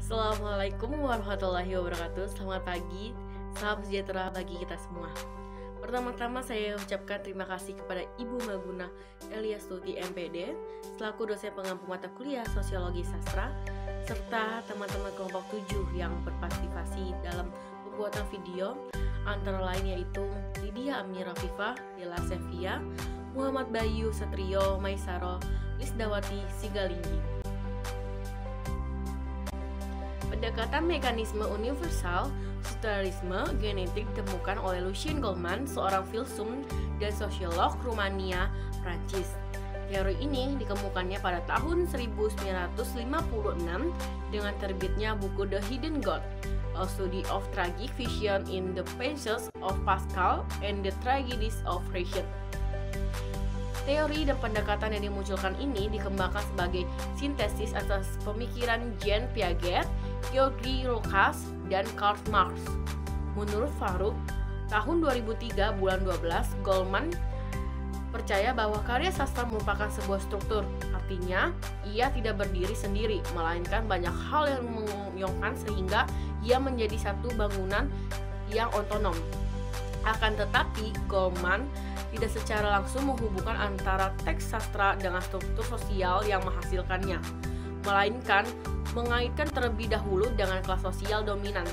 Assalamualaikum warahmatullahi wabarakatuh. Selamat pagi, salam sejahtera bagi kita semua. Pertama-tama saya ucapkan terima kasih kepada Ibu Maguna Eliastuti MPD selaku dosen pengampu mata kuliah Sosiologi Sastra, serta teman-teman kelompok 7 yang berpartisipasi dalam pembuatan video, antara lain yaitu Lydia Amira Fifa, Dela Sevia, Muhammad Bayu Satrio Maisaro, Lisdawati Sigalinggi. Pendekatan mekanisme universal strukturalisme genetik ditemukan oleh Lucien Goldman, seorang filsuf dan sosiolog Rumania, Prancis. Teori ini dikemukakannya pada tahun 1956 dengan terbitnya buku The Hidden God, A Study of Tragic Fiction in the Pensées of Pascal and the Tragedies of Reason. Teori dan pendekatan yang dimunculkan ini dikembangkan sebagai sintesis atas pemikiran Jean Piaget, Georgi Lukács, dan Karl Marx. Menurut Farouk, tahun 2003 bulan 12, Goldman percaya bahwa karya sastra merupakan sebuah struktur. Artinya, ia tidak berdiri sendiri, melainkan banyak hal yang mengoyongkan sehingga ia menjadi satu bangunan yang otonom. Akan tetapi, Goldman tidak secara langsung menghubungkan antara teks sastra dengan struktur sosial yang menghasilkannya, melainkan mengaitkan terlebih dahulu dengan kelas sosial dominan.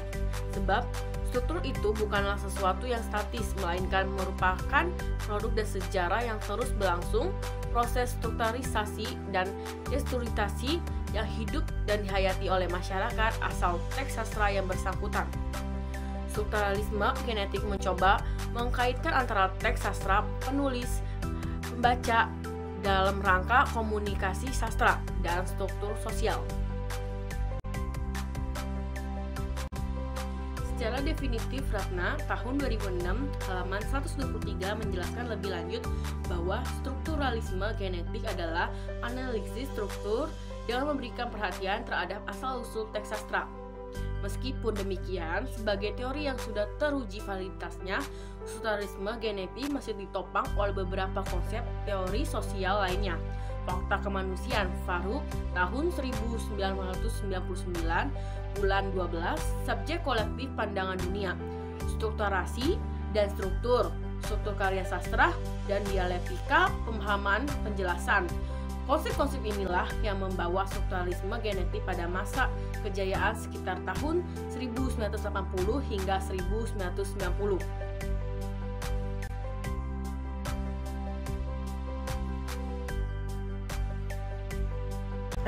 Sebab struktur itu bukanlah sesuatu yang statis, melainkan merupakan produk dan sejarah yang terus berlangsung, proses strukturalisasi dan destrukturisasi yang hidup dan dihayati oleh masyarakat asal teks sastra yang bersangkutan. Strukturalisme genetik mencoba mengkaitkan antara teks sastra, penulis, pembaca dalam rangka komunikasi sastra dan struktur sosial. Secara definitif, Ratna tahun 2006 halaman 123 menjelaskan lebih lanjut bahwa strukturalisme genetik adalah analisis struktur dengan memberikan perhatian terhadap asal-usul teks sastra. Meskipun demikian, sebagai teori yang sudah teruji validitasnya, strukturalisme genetik masih ditopang oleh beberapa konsep teori sosial lainnya. Fakta Kemanusiaan Farouk tahun 1999 bulan 12, subjek kolektif pandangan dunia, strukturasi dan struktur karya sastra dan dialektika pemahaman penjelasan. Konsep-konsep inilah yang membawa strukturalisme genetik pada masa kejayaan sekitar tahun 1980 hingga 1990.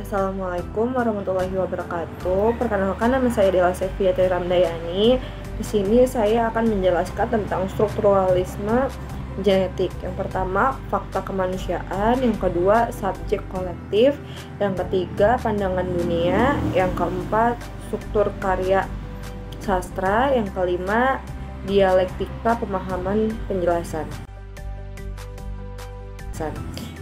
Assalamualaikum warahmatullahi wabarakatuh. Perkenalkan, nama saya Dela Sevia Ramdayani. Di sini saya akan menjelaskan tentang strukturalisme genetik. Yang pertama, fakta kemanusiaan. Yang kedua, subjek kolektif. Yang ketiga, pandangan dunia. Yang keempat, struktur karya sastra. Yang kelima, dialektika pemahaman penjelasan.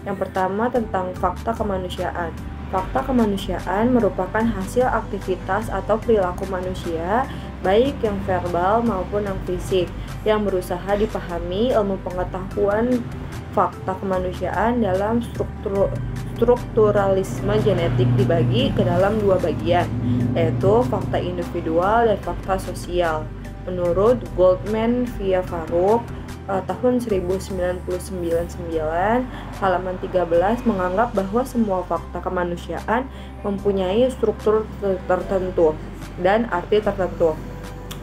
Yang pertama, tentang fakta kemanusiaan. Fakta kemanusiaan merupakan hasil aktivitas atau perilaku manusia, baik yang verbal maupun yang fisik, yang berusaha dipahami. Ilmu pengetahuan fakta kemanusiaan dalam strukturalisme genetik dibagi ke dalam dua bagian, yaitu fakta individual dan fakta sosial. Menurut Goldman via Farouk tahun 1999 halaman 13 menganggap bahwa semua fakta kemanusiaan mempunyai struktur tertentu dan arti tertentu.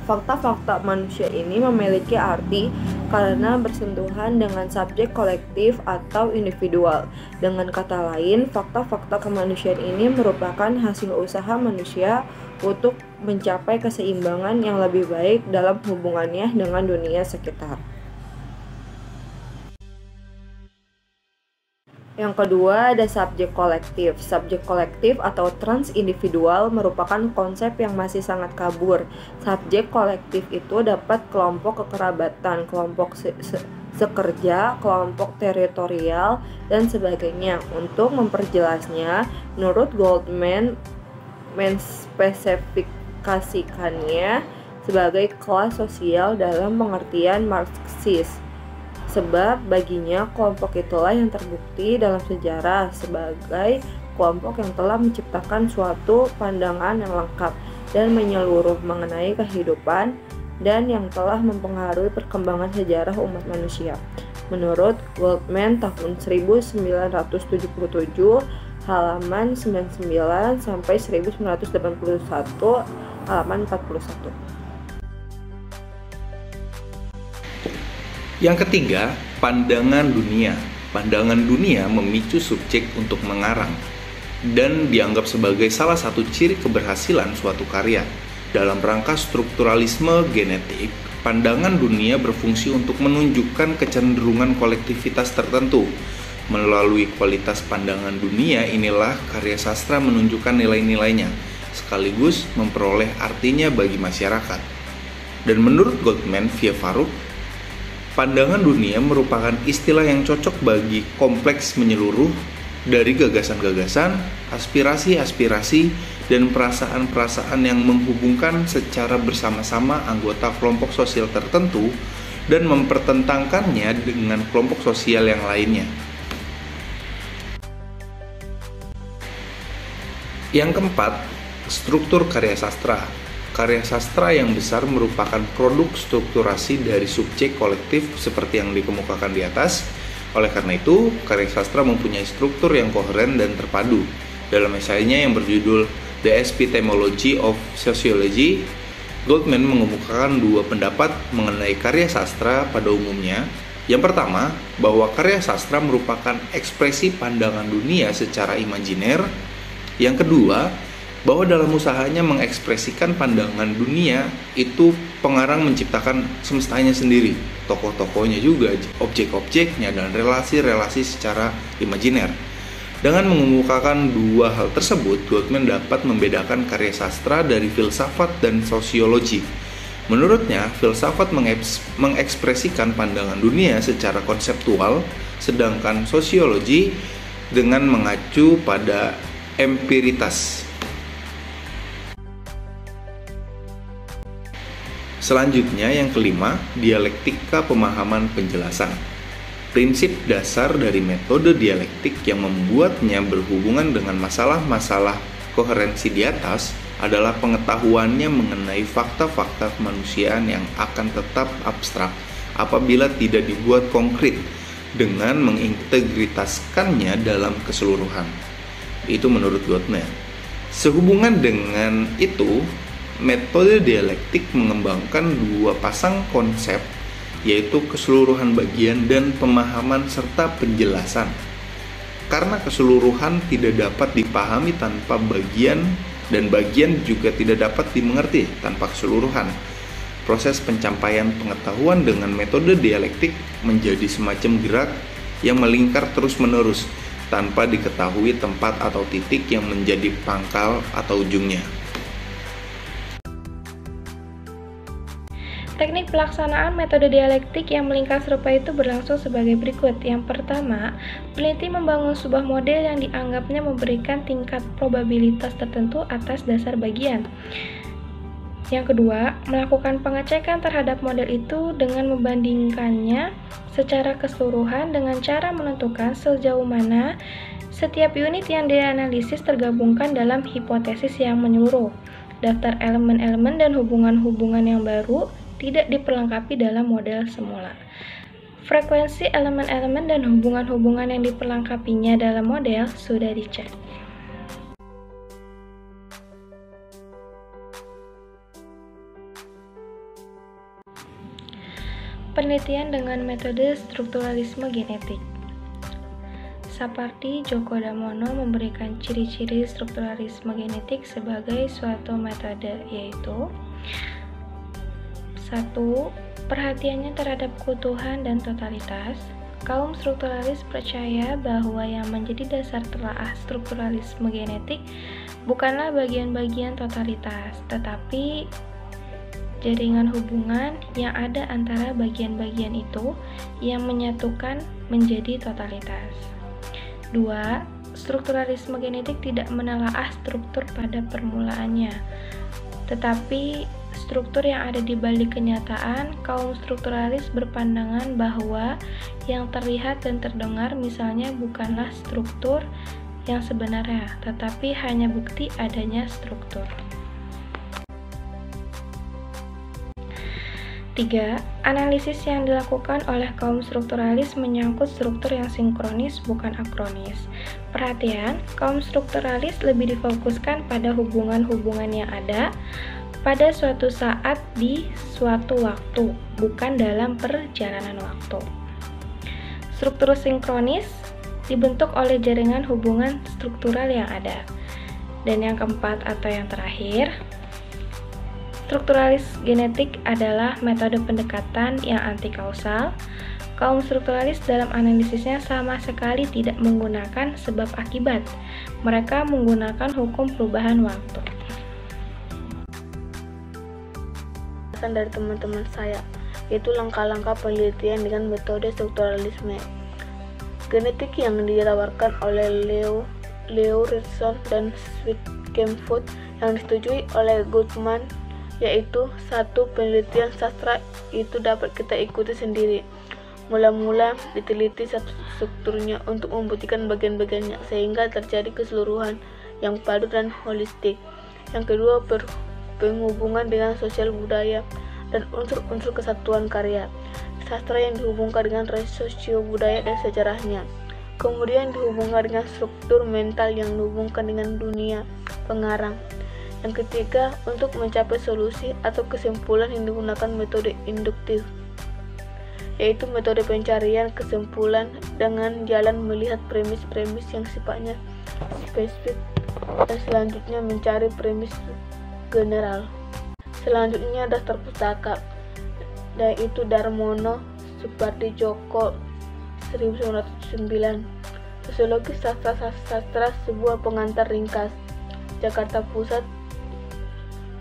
Fakta-fakta manusia ini memiliki arti karena bersentuhan dengan subjek kolektif atau individual. Dengan kata lain, fakta-fakta kemanusiaan ini merupakan hasil usaha manusia untuk mencapai keseimbangan yang lebih baik dalam hubungannya dengan dunia sekitar. Yang kedua, ada subjek kolektif. Subjek kolektif atau transindividual merupakan konsep yang masih sangat kabur. Subjek kolektif itu dapat kelompok kekerabatan, kelompok sekerja, kelompok teritorial, dan sebagainya. Untuk memperjelasnya, menurut Goldman menspesifikasikannya sebagai kelas sosial dalam pengertian Marxis. Sebab baginya kelompok itulah yang terbukti dalam sejarah sebagai kelompok yang telah menciptakan suatu pandangan yang lengkap dan menyeluruh mengenai kehidupan dan yang telah mempengaruhi perkembangan sejarah umat manusia. Menurut Goldman tahun 1977 halaman 99 sampai 1981 halaman 41. Yang ketiga, pandangan dunia. Pandangan dunia memicu subjek untuk mengarang dan dianggap sebagai salah satu ciri keberhasilan suatu karya. Dalam rangka strukturalisme genetik, pandangan dunia berfungsi untuk menunjukkan kecenderungan kolektivitas tertentu. Melalui kualitas pandangan dunia inilah karya sastra menunjukkan nilai-nilainya, sekaligus memperoleh artinya bagi masyarakat. Dan menurut Goldman via Faruk, pandangan dunia merupakan istilah yang cocok bagi kompleks menyeluruh dari gagasan-gagasan, aspirasi-aspirasi, dan perasaan-perasaan yang menghubungkan secara bersama-sama anggota kelompok sosial tertentu dan mempertentangkannya dengan kelompok sosial yang lainnya. Yang keempat, struktur karya sastra. Karya sastra yang besar merupakan produk strukturasi dari subjek kolektif seperti yang dikemukakan di atas. Oleh karena itu, karya sastra mempunyai struktur yang koheren dan terpadu. Dalam esainya yang berjudul The Epistemology of Sociology, Goldman mengemukakan dua pendapat mengenai karya sastra pada umumnya. Yang pertama, bahwa karya sastra merupakan ekspresi pandangan dunia secara imajiner. Yang kedua, bahwa dalam usahanya mengekspresikan pandangan dunia, itu pengarang menciptakan semestanya sendiri, tokoh-tokohnya juga, objek-objeknya, dan relasi-relasi secara imajiner. Dengan mengemukakan dua hal tersebut, Goldman dapat membedakan karya sastra dari filsafat dan sosiologi. Menurutnya, filsafat mengekspresikan pandangan dunia secara konseptual, sedangkan sosiologi dengan mengacu pada empiritas. Selanjutnya, yang kelima, dialektika pemahaman penjelasan. Prinsip dasar dari metode dialektik yang membuatnya berhubungan dengan masalah-masalah koherensi di atas adalah pengetahuannya mengenai fakta-fakta kemanusiaan yang akan tetap abstrak apabila tidak dibuat konkret dengan mengintegritaskannya dalam keseluruhan. Itu menurut Goldman. Sehubungan dengan itu, metode dialektik mengembangkan dua pasang konsep, yaitu keseluruhan bagian dan pemahaman serta penjelasan. Karena keseluruhan tidak dapat dipahami tanpa bagian dan bagian juga tidak dapat dimengerti tanpa keseluruhan. Proses pencapaian pengetahuan dengan metode dialektik menjadi semacam gerak yang melingkar terus-menerus tanpa diketahui tempat atau titik yang menjadi pangkal atau ujungnya. Teknik pelaksanaan metode dialektik yang melingkar serupa itu berlangsung sebagai berikut. Yang pertama, peneliti membangun sebuah model yang dianggapnya memberikan tingkat probabilitas tertentu atas dasar bagian. Yang kedua, melakukan pengecekan terhadap model itu dengan membandingkannya secara keseluruhan dengan cara menentukan sejauh mana setiap unit yang dianalisis tergabungkan dalam hipotesis yang menyeluruh. Daftar elemen-elemen dan hubungan-hubungan yang baru tidak diperlengkapi dalam model semula. Frekuensi elemen-elemen dan hubungan-hubungan yang diperlengkapinya dalam model sudah dicek. Penelitian dengan metode strukturalisme genetik. Sapardi Djoko Damono memberikan ciri-ciri strukturalisme genetik sebagai suatu metode, yaitu 1. Perhatiannya terhadap keutuhan dan totalitas. Kaum strukturalis percaya bahwa yang menjadi dasar telaah strukturalisme genetik bukanlah bagian-bagian totalitas, tetapi jaringan hubungan yang ada antara bagian-bagian itu yang menyatukan menjadi totalitas. 2. Strukturalisme genetik tidak menelaah struktur pada permulaannya, tetapi struktur yang ada di balik kenyataan. Kaum strukturalis berpandangan bahwa yang terlihat dan terdengar misalnya bukanlah struktur yang sebenarnya, tetapi hanya bukti adanya struktur. 3. Analisis yang dilakukan oleh kaum strukturalis menyangkut struktur yang sinkronis bukan akronis. Perhatian, kaum strukturalis lebih difokuskan pada hubungan-hubungan yang ada pada suatu saat di suatu waktu, bukan dalam perjalanan waktu. Struktur sinkronis dibentuk oleh jaringan hubungan struktural yang ada. Dan yang keempat atau yang terakhir, strukturalis genetik adalah metode pendekatan yang anti-kausal. Kaum strukturalis dalam analisisnya sama sekali tidak menggunakan sebab akibat. Mereka menggunakan hukum perubahan waktu. Dari teman-teman saya, yaitu langkah-langkah penelitian dengan metode strukturalisme genetik yang ditawarkan oleh Leo Ritson dan Schmidt-Kempfut yang disetujui oleh Goodman, yaitu satu penelitian sastra itu dapat kita ikuti sendiri. Mula-mula diteliti satu strukturnya untuk membuktikan bagian-bagiannya sehingga terjadi keseluruhan yang padu dan holistik. Yang kedua, penghubungan dengan sosial budaya dan unsur-unsur kesatuan karya. Sastra yang dihubungkan dengan sosio budaya dan sejarahnya. Kemudian dihubungkan dengan struktur mental yang dihubungkan dengan dunia pengarang. Yang ketiga, untuk mencapai solusi atau kesimpulan yang digunakan metode induktif, yaitu metode pencarian kesimpulan dengan jalan melihat premis-premis yang sifatnya spesifik dan selanjutnya mencari premis general. Selanjutnya daftar pustaka, yaitu Darmono Supardijoko 1909. Sosiologi sastra sebuah pengantar ringkas. Jakarta Pusat,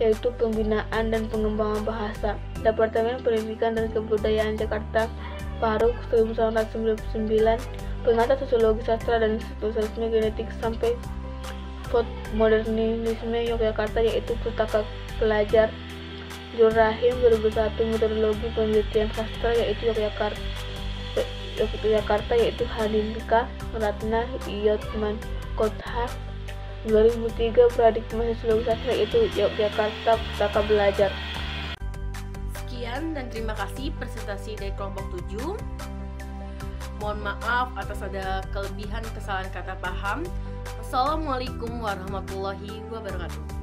yaitu Pembinaan dan Pengembangan Bahasa. Departemen Pendidikan dan Kebudayaan Jakarta, Paruk 1999. Pengantar Sosiologi Sastra dan Sosialisme Genetik sampai Postmodernisme Yogyakarta, yaitu Pustaka Pelajar. Jur Rahim 2001. Metodologi Penelitian Sastra, yaitu Yogyakarta, yaitu Handika Ratna Yotman Kotha. 2003. Paradigma Sosiologi Sastra, yaitu Yogyakarta Pustaka Belajar. Sekian dan terima kasih presentasi dari kelompok 7. Mohon maaf atas ada kelebihan kesalahan kata paham. Wassalamualaikum warahmatullahi wabarakatuh.